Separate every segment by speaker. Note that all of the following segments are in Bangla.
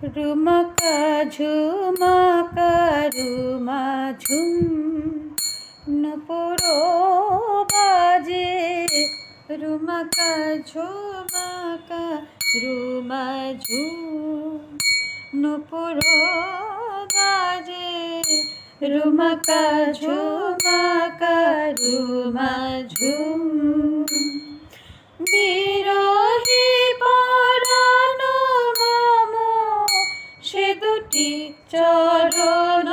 Speaker 1: রুমাকা ঝুমাকা রুমা ঝুম নূপুর বাজে রুমাকা ঝুমাকা রুমা ঝুম নূপুর বাজে রুমাকা ঝুমাকা রুমা ঝুম বিরহে পরানো মম সে দুটি চরণ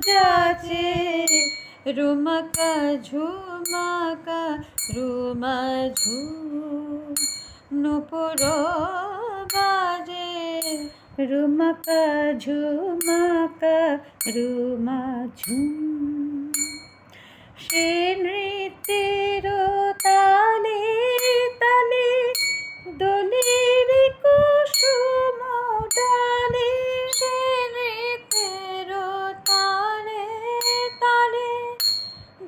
Speaker 1: যাচে রুমাকা ঝুমাকা রুমা ঝুম নূপুর বাজে রুমাকা ঝুমাকা রুমা ঝুম সে নৃত্যের তালে তালে দোলের কুসুম ডালে সে নৃত্যের তালে তালে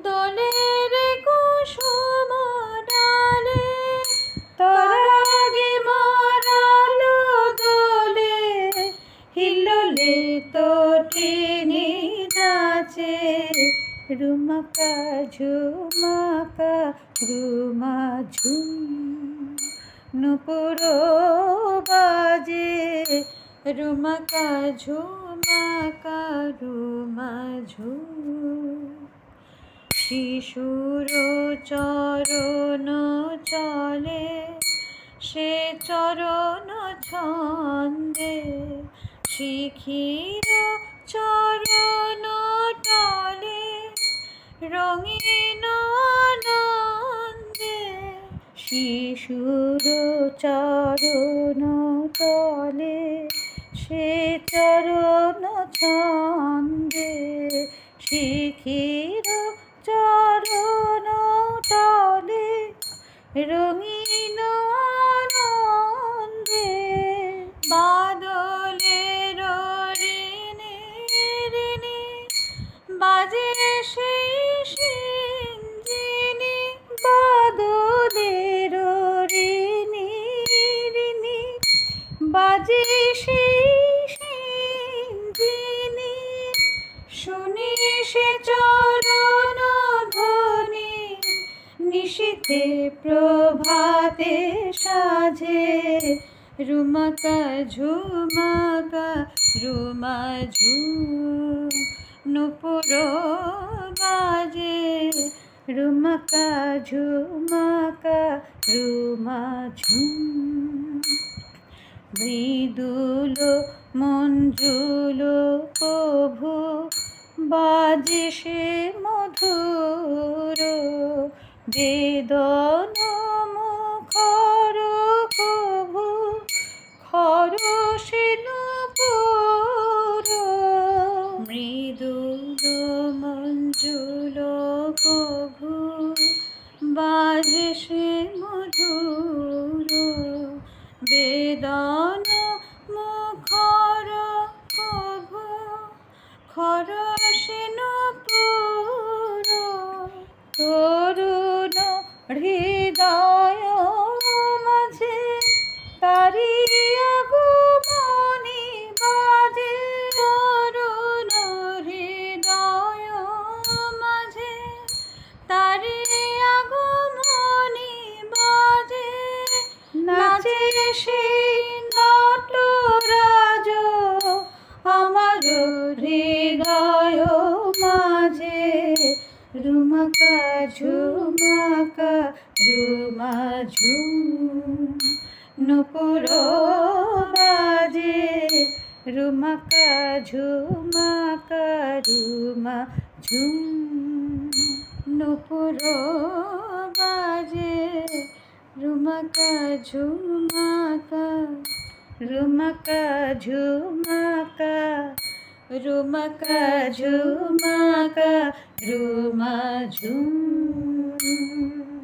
Speaker 1: দোলের কুসুম ডালে তরাগে মরালো দোলে হিলোলে তোটিনি নাচে রুমাকা ঝুমাকা রুমা ঝুম নূপুর বাজে রুমাকা ঝুমাকা রুমা ঝুম শিশুর চরণ চলে সে চরণ ছন্দে শিখির চরণ টলে রঙিন আনন্দে শিশুর চরণ তলে সে চরণ ছন্দে শিখির চরণ তলে রঙিন আনন্দে বাদলের ঋণে ঋণে বাজে সেই সিঞ্জিনি বাদলের ঋণে ঋণে বাজে সেই সিঞ্জিনি শুনি সে চরণ ধ্বনি নিশীথে প্রভাতে সাজে রুমাকা ঝুমাকা রুমা ঝুম নূপুর বাজে রুমাকা ঝুমাকা রুমা ঝুম মৃদুল মঞ্জুল প্রভু বাজে সে মধুর বেদন মুখর প্রভু খরসে নূপুর মৃদুল মঞ্জুল প্রভু বাজে সে মধুর বেদন মুখর প্রভু খরসে নূপুর তরুণ হৃদয় মাঝে তারি আগমনী বাজে তরুণ হৃদয় মাঝে তারি আগমনী বাজে নাচে সেই নটরাজ আমার হৃদয় মাঝে রুমাকা ঝুমাকা রুমা ঝুম নূপুর বাজে রুমাকা ঝুমাকা রুমা ঝুম নূপুর বাজে রুমাকা ঝুমাকা রুমাকা ঝুমাকা রুমাকা ঝুমাকা রুমা ঝুম